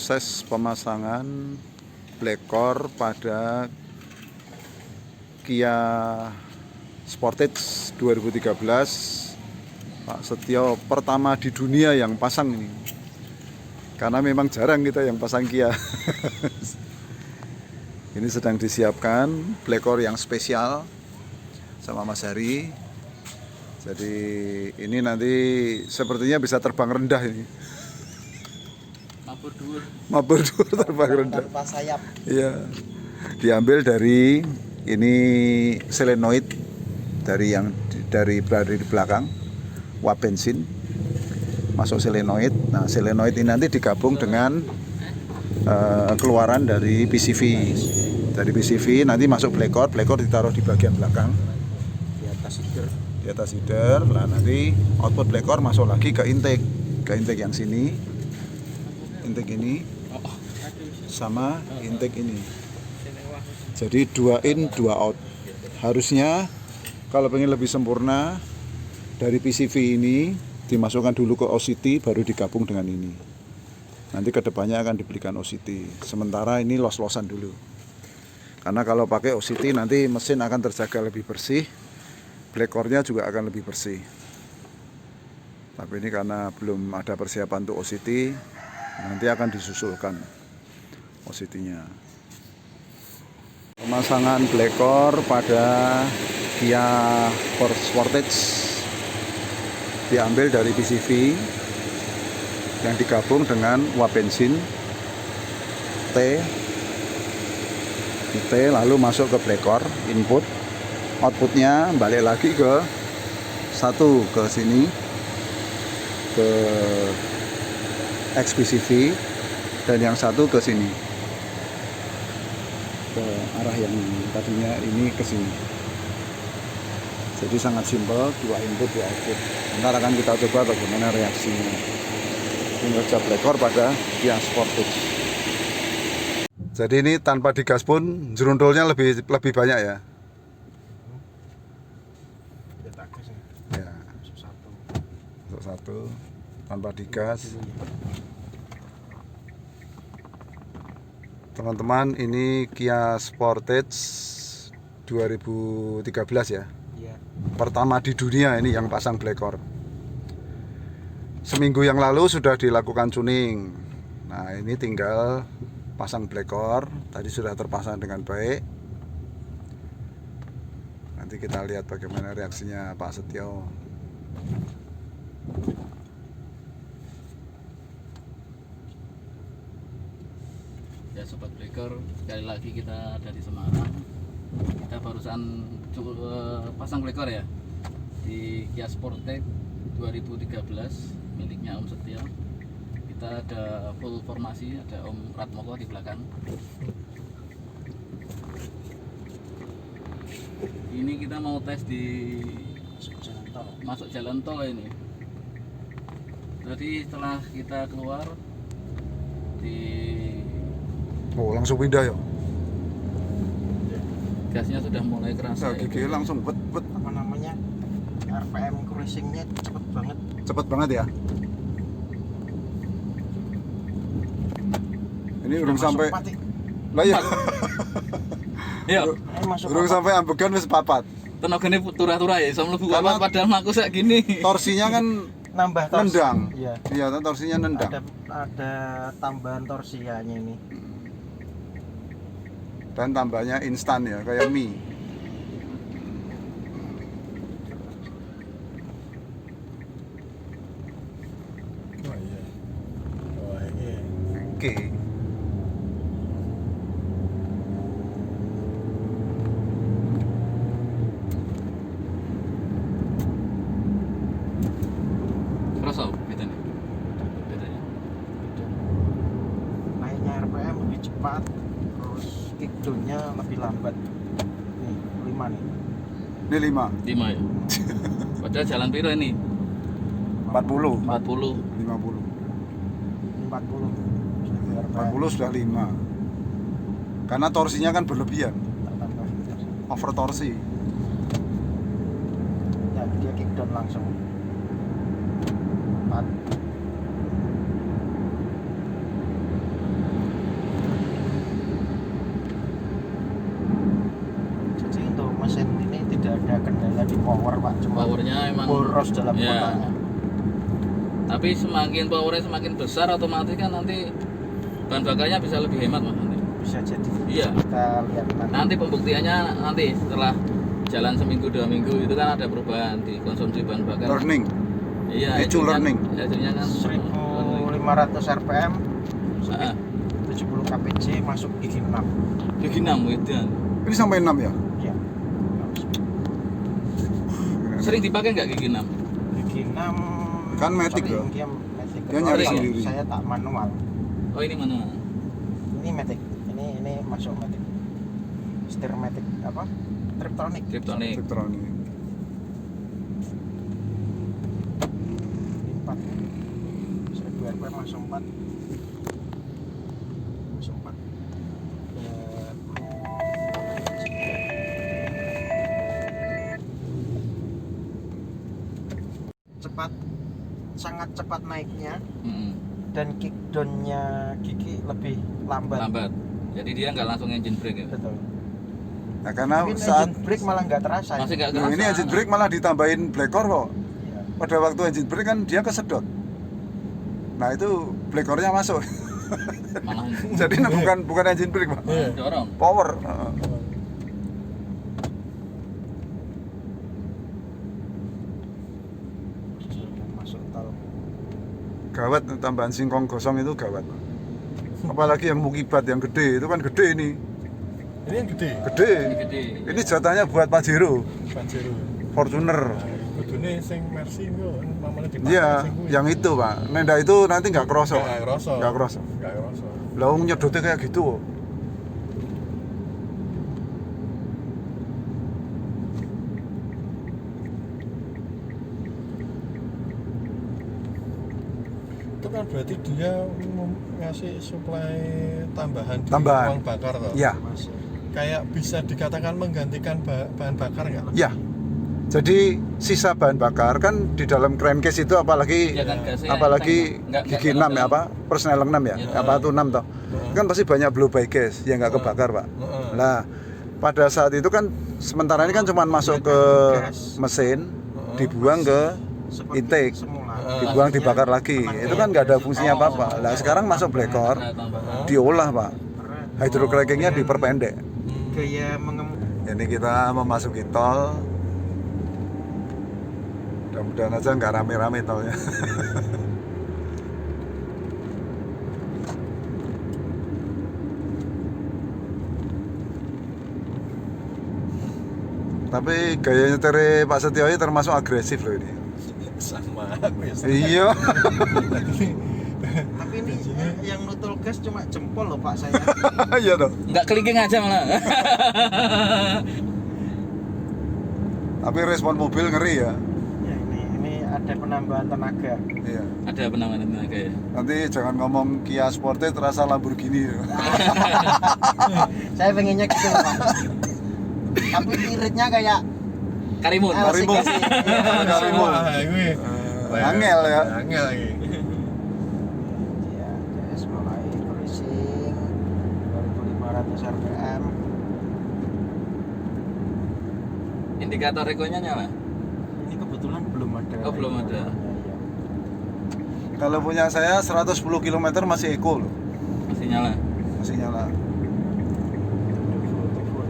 proses pemasangan blekor pada Kia Sportage 2013. Pak Setio pertama di dunia yang pasang ini, karena memang jarang kita yang pasang Kia. Ini sedang disiapkan blekor yang spesial sama Mas Hari. Jadi ini nanti sepertinya bisa terbang rendah ini. Mabur dur terbang rendah. Tanpa sayap. Iya. Diambil dari ini selenoid dari yang dari di belakang, uap bensin masuk selenoid. Nah, selenoid ini nanti digabung dengan keluaran dari PCV. Dari PCV nanti masuk blekor ditaruh di bagian belakang di atas header. Nah, nanti output blekor masuk lagi ke intake yang sini, intake ini sama intake ini. Jadi 2 in 2 out. Harusnya kalau pengen lebih sempurna, dari PCV ini dimasukkan dulu ke OCT baru digabung dengan ini. Nanti kedepannya akan diberikan OCT. Sementara ini los-losan dulu. Karena kalau pakai OCT nanti mesin akan terjaga lebih bersih, blekornya juga akan lebih bersih. Tapi ini karena belum ada persiapan untuk OCT, nanti akan disusulkan OCT-nya. Pemasangan blekor pada Kia Sportage diambil dari PCV yang digabung dengan uap bensin T, lalu masuk ke blekor input, outputnya balik lagi ke satu ke sini ke XPCV dan yang satu ke sini ke arah yang tadinya ini ke sini. Jadi sangat simpel, 2 input 2 output. Ntar akan kita coba bagaimana reaksinya kinerja blekor pada Kia Sportage. Jadi ini tanpa digas pun jerundulnya lebih banyak ya. Ya, untuk satu tanpa digas. Teman-teman, ini Kia Sportage 2013 ya. Pertama di dunia ini yang pasang blekor. Seminggu yang lalu sudah dilakukan tuning. Nah, ini tinggal pasang blekor. Tadi sudah terpasang dengan baik. Nanti kita lihat bagaimana reaksinya Pak Setio. Ya sobat blekor, sekali lagi kita dari Semarang. Kita barusan pasang blekor ya di Kia Sportage 2013 miliknya Om Setio. Kita ada full formasi, ada Om Ratmoko di belakang. Ini kita mau tes di masuk jalan tol ini. Jadi setelah kita keluar di langsung pindah ya. Gasnya sudah mulai kerasa. Nah, gigi langsung bet. Apa namanya? RPM cruisingnya cepet banget. Cepet banget ya. Ini udah sampai lah ya. Iya. Urung sampai ambegan wis papat. Tenagane turah-turah ya, iso mlebu papat padahal aku sak gini. Torsinya kan nambah torsi. Nendang. Iya. Iya, torsinya nendang. Ada tambahan torsinya ini. Dan tambahnya instan ya, kayak mie. Oh iya. Oh iya. Oke. Kerasa bedanya. Naiknya RPM lebih cepat, terus kickdown-nya lebih lambat. Nih, 5 nih. Ini 5. 5 ya. Padahal jalan piro ini? 40. 40. 50. 40. 40 sudah 5. Karena torsinya kan berlebihan. Tambah. Over torsi. Ya, dia kickdown langsung. 4. Pak, cuma Powernya emang boros dalam ya. kotanya. Tapi semakin powernya semakin besar, otomatis kan nanti bahan bakarnya bisa lebih hemat mas nanti. Bisa jadi. Iya. Kita lihat Nanti pembuktiannya nanti setelah jalan seminggu 2 minggu itu kan ada perubahan di konsumsi bahan bakar. Learning. Iya. Itu learning. Hasilnya kan 1500 rpm, Heeh. 70 kpj masuk gigi 6. Gigi 6 itu. Ini sampai 6 ya? Iya. Sering dipakai nggak gigi 6? Gigi 6 Kan matic sering, loh. dia matic. Dia nyari Kalau sendiri. Saya tak manual. Oh ini mana? Ini matic. Ini masuk matic. Setir matic apa? Triptronic. Triptronic. Elektronik. 4. 1000 rpm masuk 4. Masuk 4. Cepat, sangat cepat naiknya, Mm-mm. dan kickdownnya gigi lebih lambat. Lambat. Jadi dia nggak langsung engine brake ya? Betul. Nah, karena Mungkin saat engine brake malah nggak terasa. Masih ya. nggak Nah, kerasa. ini engine brake malah ditambahin black core kok. Iya. Pada waktu engine brake kan dia kesedot. Nah, itu black core-nya masuk. Malah Jadi ini bukan engine brake, Pak. dorong. Power. Masuk tol. Gawat tambahan singkong gosong itu gawat. Apalagi yang mukibat yang gede itu kan gede ini. Ini yang gede, Gede. Gede. Ini jatahnya buat Pajero, Pajero. Fortuner. Kudune sing Mercy kok mamane dipakai Iya, sing kuwi. yang itu, Pak. Nenda itu nanti nggak kroso. Nggak kroso. Nggak kroso. Nggak kroso. Lah wong nyedotnya kayak gitu. Itu kan berarti dia ngasih suplai tambahan di Tambahan. uang bakar toh. Ya, Masuk. Kayak bisa dikatakan menggantikan bahan bakar nggak? ya. Jadi sisa bahan bakar kan di dalam crankcase itu apalagi Ya kan gasnya apalagi nggak gigi 6 ya apa? Persnel 6 ya? Ya. Apa itu 6 toh? Kan pasti banyak blow by gas yang nggak kebakar, Pak. Heeh. Lah, pada saat itu kan sementara ini kan cuma masuk ke mesin, dibuang ke Seperti intake, semula. dibuang dibakar lagi. Itu kan nggak ada fungsinya apa-apa. Lah sekarang masuk black core, Ada tambahan. diolah, Pak. Karena Hydrocrackingnya diperpendek. gaya mengemuk. Ini kita memasuki tol. Mudah-mudahan aja nggak rame-rame tolnya. Tapi gaya nyetir Pak Setio ini termasuk agresif loh ini. Sama aku ya. Iya. Tapi ini yang nutul gas cuma jempol loh Pak saya. Iya dong. Nggak kelingking aja malah. Tapi respon mobil ngeri ya. Ya ini ada penambahan tenaga. Iya. Ada penambahan tenaga ya. Nanti jangan ngomong Kia Sportage terasa Lamborghini. Saya pengennya gitu Pak. Tapi iritnya kayak Karimun. Karimun. Karimun. Wah, kuwi. Angel ya. Angel iki. Ya, JS mulai racing 2500 rpm. Indikator rekonya nyala. Ini kebetulan belum ada. Oh, belum ada. Iya. Kalau punya saya 110 km masih eco loh. Masih nyala. Masih nyala. Full.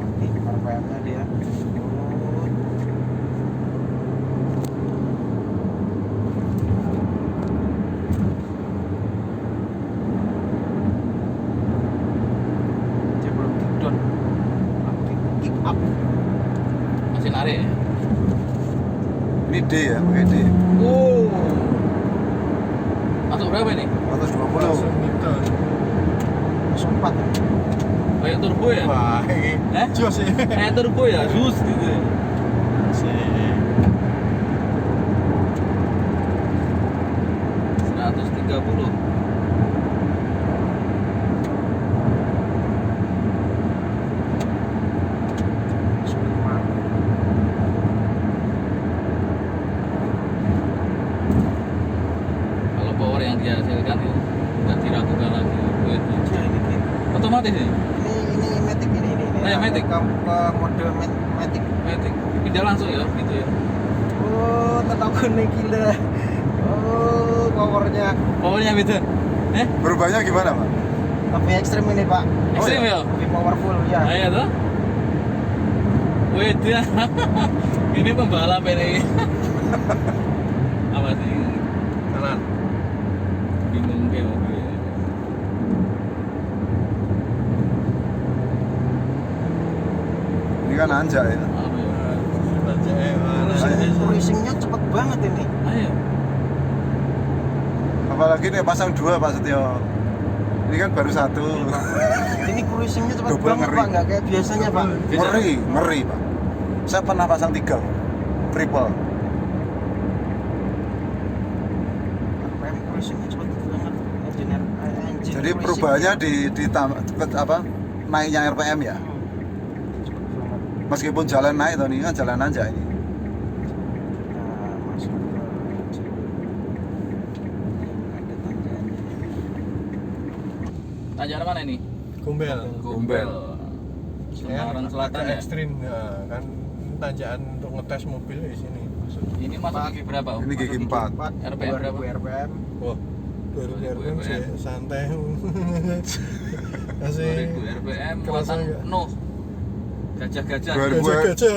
Nanti rpm-nya dia. Dia belum kick down. Kick up. Masih narik ya. Ini D ya, pakai D. Oh. Masuk berapa ini? 120. Langsung gitu. Langsung 4. Kayak turbo ya? Wah, iki. Eh? Jos ya. Kayak turbo ya, sus gitu. Ya. Sih. 130. Kalau power yang dihasilkan ya nggak diragukan lagi. Itu Ini otomatis ya? Matic ini. Oh, ya, Matic. Ke mode Matic. Matic. pindah langsung ya gitu ya. Oh, tenaga gila. Oh, powernya Powernya beda. Berubahnya gimana, Pak? lebih ekstrim ini, Pak. Ekstrim ya? Lebih powerful ya. Ayo tuh. Wih dia. Ini pembalap ini. Apa sih? Kanan. Bingung kayak mobil. Ini kan anjak ya. Apa ya? Cruisingnya cepet banget ini. Ayo. Apalagi nih pasang 2 Pak Setio. Ini kan baru 1. Ini cruisingnya cepet Double banget, ngeri. Pak. Nggak kayak biasanya, Pak. Ngeri Pak. Saya pernah pasang 3 triple. RPM cruisingnya cepet banget. Engine Jadi cruising. perubahannya di apa? Naiknya RPM ya. Cepet banget. Meskipun jalan naik toh, ini kan jalan nanjak ini. Nah, masuk ke ada tanjakannya. Tanjakan mana ini? Gombel. Gombel. Semarang Selatan agak ya. ekstrim ya kan, tanjakan untuk ngetes mobil di sini. Ini masuk gigi berapa? Om? Ini gigi 4. RPM berapa? 2000 RPM. Wah, 2000 RPM sih santai. 2000 Masih RPM kerasa muatan nggak? penuh. Gajah-gajah. 2000. gajah-gajah.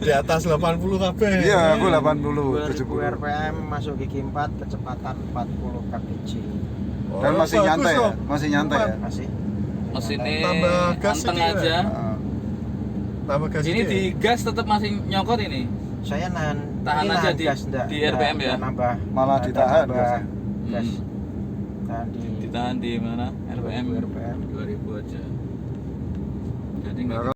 Di atas 80 kb. Iya, aku 80, 2000 70. RPM masuk gigi 4, kecepatan 40 kpj. Dan masih bagus nyantai ya, dong. masih nyantai ya. Masih. Mesinnya Tambah gas anteng sedikit aja. Nah, Tambah gas Ini sedikit. di gas tetap masih nyokot ini. Saya Tahan ini aja nahan di- gas, di RPM ya? nambah. Malah nggak ditahan nambah gasnya. gas. Tahan di Ditahan di mana? RPM 2000 RPM. 2000 aja. Jadi nggak Nah,